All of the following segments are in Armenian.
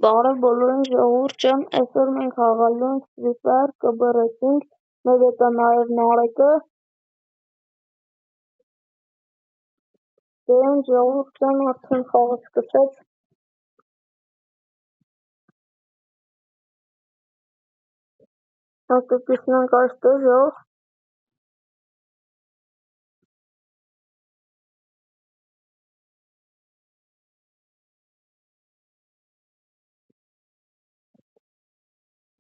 Բարև բոլորին ժողովուրդ ջան, այսօր մենք խաղալու ենք Free Fire KBR5, մեր հետ է նաև Նարեկը։ Դե այն ժողովուրդ ջան, արդեն խաղը սկսեց։ Հաստատությունենք այստեղ ժող։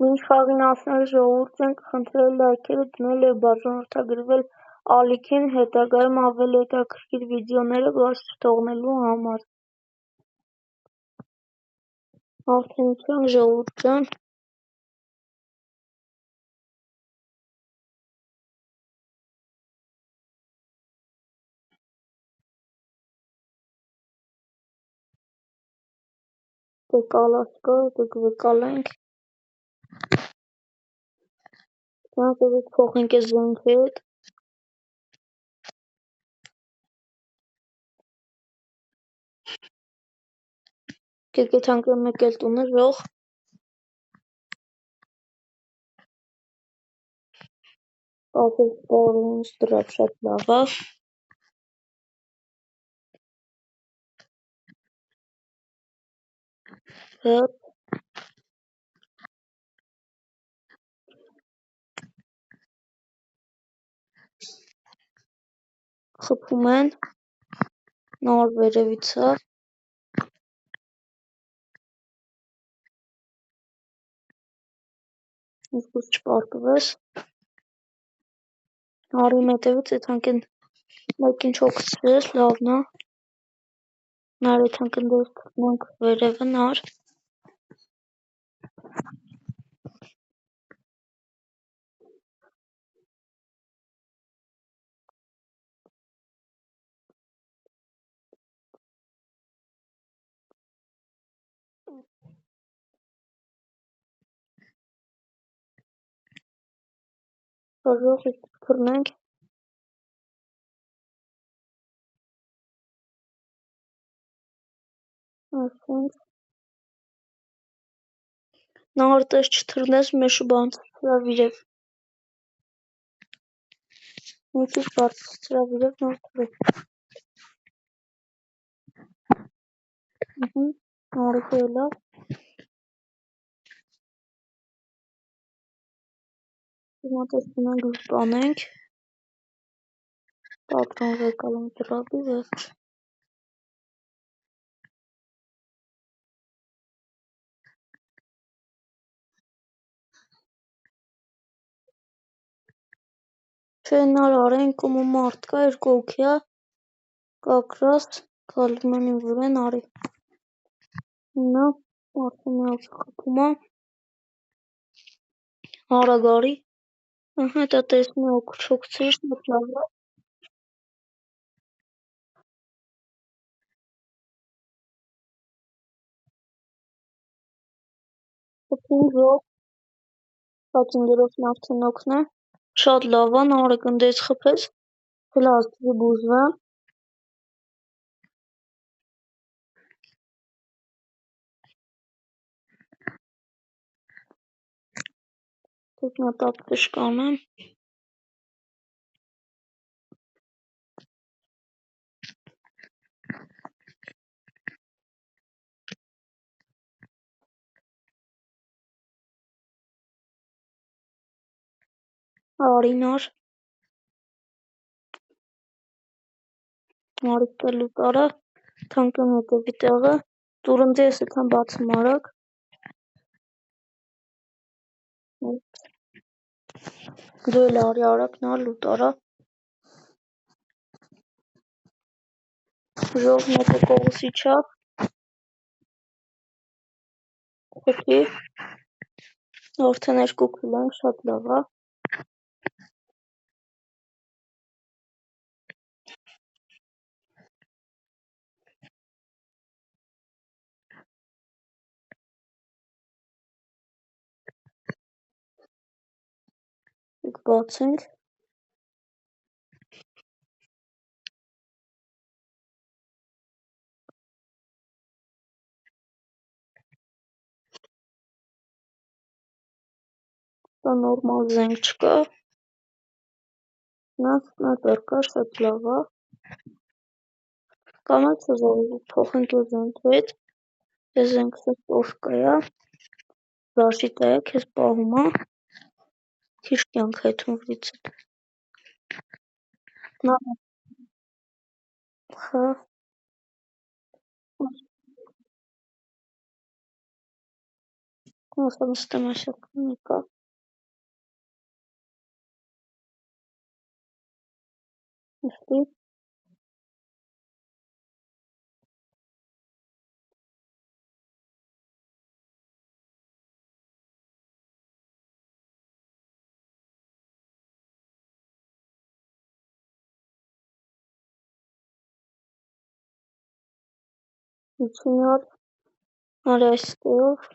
Մինչ խաղին ասնել ժողովուրդ ջան, կխնդրել լայքերը դնել և բաժանորդագրվել ալիքին հետագայում ավելի հետաքրքիր վիդեոները բաց թողնելու համար։ Արդենության ժողովուրդ ջան։ Դե կալասկա, դե կվկալենք։ Դրանք էդեք փոխենք է զենքի հետ։ Կեկետ հանգրեմ մեկ էլ տունը ժող։ Ասել սպորունս դրապ շատ լավա։ Հըտ։ Խփում են, նոր վերևից է։ Իսկուս չպարտվես։ Նարի մետևից էդ հանքեն մեկին չոքցրես, լավն է։ Նար էդ հանքեն դες թտնենք վերևը նար։ Հոժող իսկ թռնենք։ Ասենք։ Նար տես չթռնես մեշու բանց ծրավիրև։ Մի բարձ ծրավիրև նոր թռի։ Նարիքը լավ։ Հիմա տեսնենք լուտանենք։ Պատրոն վեկալում ծրավի վերջ։ Չէ նար արենքում ու մարդ կա երկու հոգի է, կակրաս գալում են իմ վրա նարի։ Նա արդեն մի հոգի խփում է։ Արա գարի։ Ահա դա տեսնի օգուտ չոքցրի շատ լավ է։ Խփին ժող, պատինգերով արդեն օգնե։ Շատ լավ է, նարը կնդես խփես, հլա աստղի բուժվե։ Տեխնատապ կշկանեմ։ Արի նար։ Նարիք կելու տարա, թանկն հետևի տեղը, տուրընդի ես էթան բացում արագ։ Դու էլ արի արագ նար լուտ արա։ Ժող մեկը կողուսի չավ։ Խփի։ Արդեն երկու քիլ ենք, շատ լավ է։ Բացենք։ Դա նորմալ զենք չկա, նա սնայպեր կա, շատ լավ ա, կամ էլ ցեզարի փոխենք է զենքի հետ, ես զենքս պոշկայա, զաշիտա է, քեզ պահում ա, քիչ կյանք հետ ունվիցդ, նա, հա, ասամ ստեմաշակն կա, ուստի, իչինար, արի այստեղ,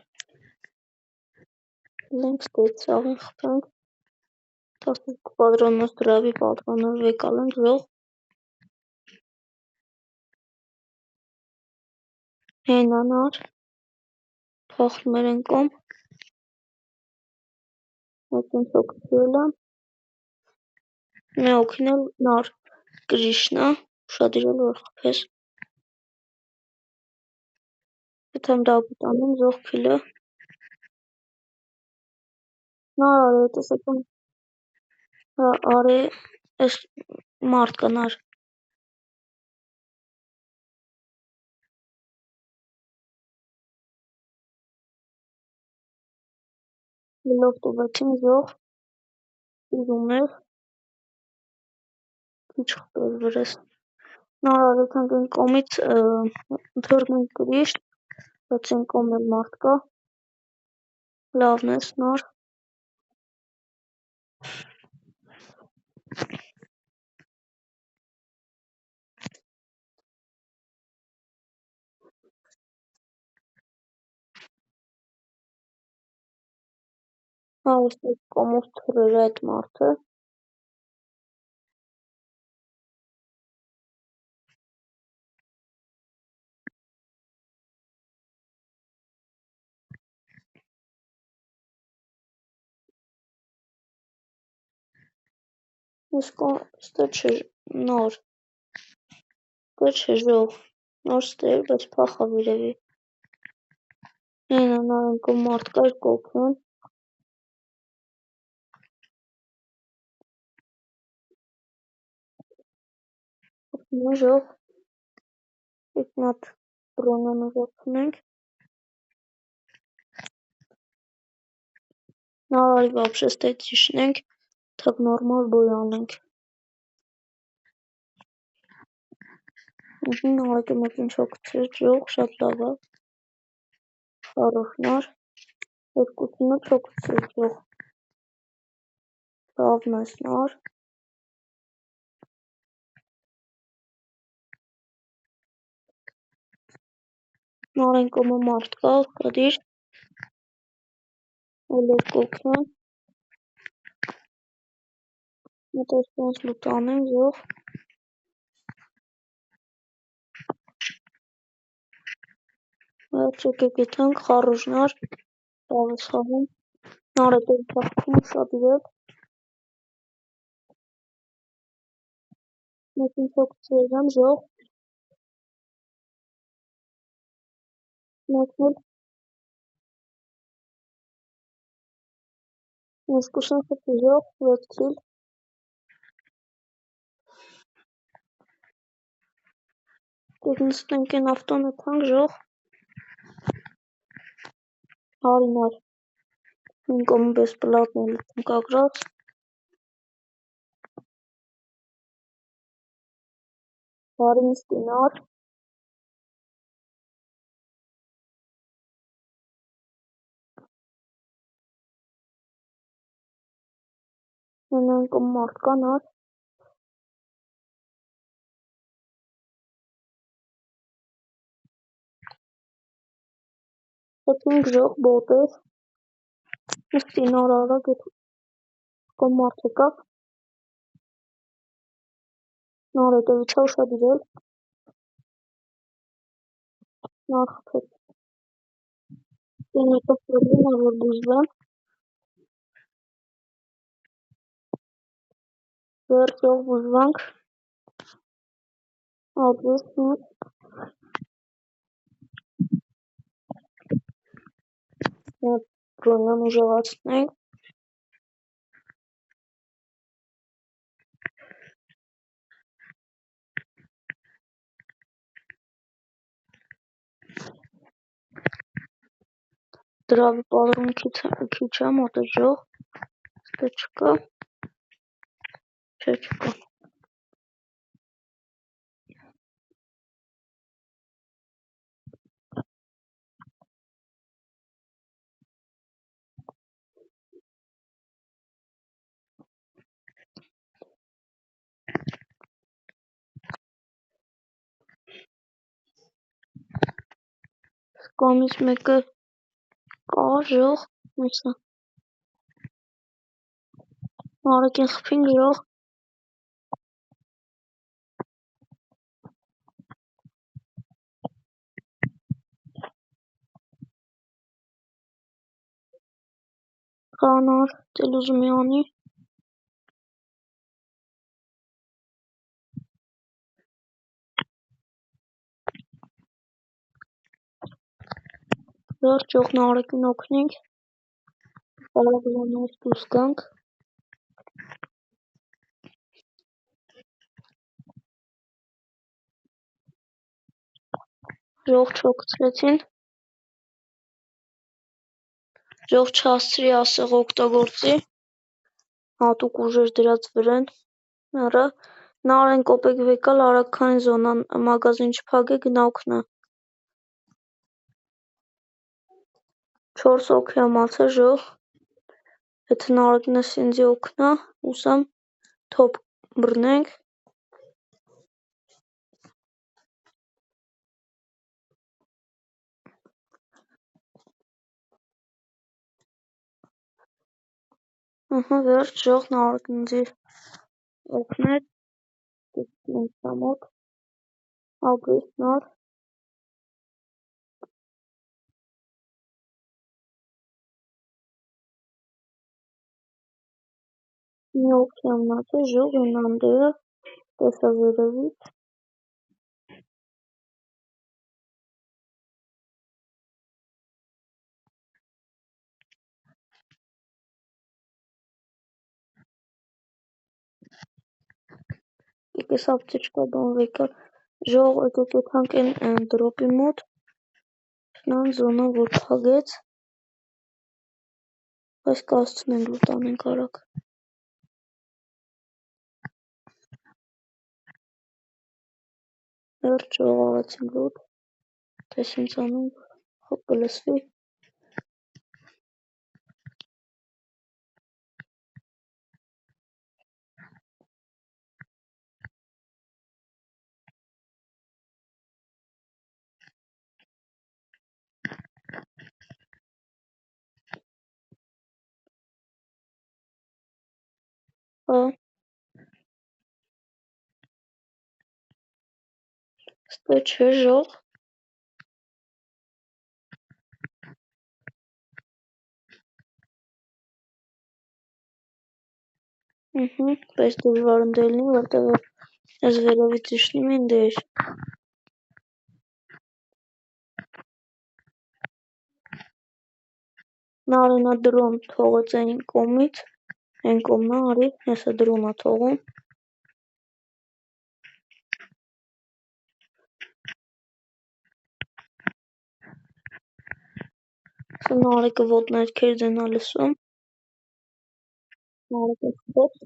լենք ստեյց աղին խպենք, 12 պատրանոց դրավի պատրանով վեկալենք ժող, հենանար, փախնում էր են կոմ, մեկին թոքցրել եմ, մի օքին էլ նար կրիշնա, ուշադիրել որ խփես, եթե եմ դագուտ անեմ զող քիլը, նար արի, տեսակում, արի, ես մարդ կա նար, լելով տուվեցին զող, իրում էր, քիչ խպեր վրես, նար արի քանք են կոմից թորնեն կրիշտ, բայց են կոմ էլ մարդ կա, լավն ես նար, հա ես կոմուս թրեր այդ մարդը, ես ստե չէ նոր, ստե չէ ժող, նոր ստեր, բայց փախավ իրևի, հենա նար են կոմ մարդ կա իր կոքն, խպնում ժող, իտնատ բրոնան ուղղացնենք, նար արի վապշե ստեյց իշնենք, թակ նորմալ բոյ անենք, նարեկը մեկին չոքցրեց ժող, շատ լավ ա, խարոշ նար, երկուսինը չոքցրեց ժող, լավն ես նար, նար են կոմը մարդ կա, ուշադիր, էլով կոքն, մոտ այսպես լուտ անենք ժող, չոք գտանք, խարոշ նար, լավ ես խաղում, նար է տեղ պախքում, ուշադիրել, մեկին չոքցրել եմ ժող, մեկն էլ երկուսին խփի ժող, 6 քիլ, դեգնստենք են ավտոն էթանք ժող, հարի նար, մին կոմը բեսպլատն էլ կագրած, հարի նստի նար, հենա են կոմ մարդ կա նար, հետինք ժող բոտեր, նստի նար արագ էտ կոմ մարդ եկավ, նար հետևիցա ուշադիրել, նար խփեց, դեն եկավ պրոբլեմ ա որ բուժվեմ, Վերջով բուժվանք, ագրեսնոց, գոնեմ ուժեղացնենք, դրավի պատրում քիչ է մոտեժող, ստե չկա, չկա, կամից մեկը կա ժող, մեսա, Նարեկին խփին ժող, Կանար, Տելուզումյանի, վերջող Նարեկին օգնենք, պարագլանոց դուրս գանք, ժող չօգցրեցին, ժող չհասցրի ասեղ օգտագործի, հատուկ ուժեր դրած վրան, Նարեն կոպեկ վեկալ արագքանի զոնան մագազին չփագե գնա օգնա, 4 օքի ամացա ժող, եթե Նարեկնը սինձի օգնա, ուսամ թոփ բռնենք, վերջ ժող Նարեկնձի օգնեց, ինձամոտ, ագրեսնար, մի օքի ամացա ժող ինանդերը, տեսա վերևից, Եկես ապտեչկա բան վեկալ, ժող եկեքանք են դրոպի մոտ, նան զոնան որ փագեց, այս կասցնենք լուտ անենք արագ, վերջ ժող արացին լուտ, տես ինձ անենք, կլսվի, ստե չէ ժող, պես դժվար ընդելնի, որտեղ ես վերևից իշնում են դեր, Նարենա դրոն թողեց այն կոմից, այն կոմնա արի, եսը դրոնա թողում, սա Նարեկը ոտներ քեր ձենա լսում, Նարեկը խփեց,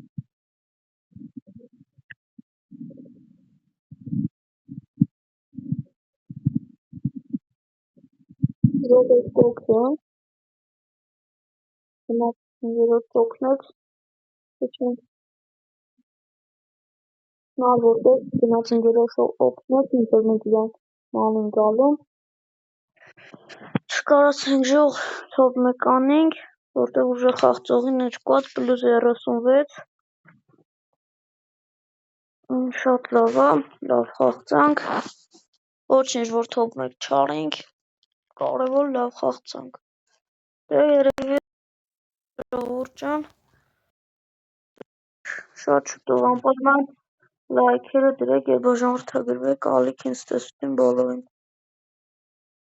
ժող ես կոքրան, գնացին երոտ կոքնեց, նար որտեղ գնացին երոտ օգնեց, ինտերնետ իրան մանին գալում, չկարացենք ժող թոփ մեկ անենք, որտեղ ուժեղ խաղծողին էջկված պլյուս 36, շատ լավ ա, լավ խաղծանք, ոչինչ որ թոփ մեկ չարենք, կարևոր լավ խաղծանք, դե երևի ժողովուրդ ջան, շատ շուտով անպայման լայքերը դրեք եւ բաժանորդագրվեք, ալիք ինձ ցտեսություն բոլորին։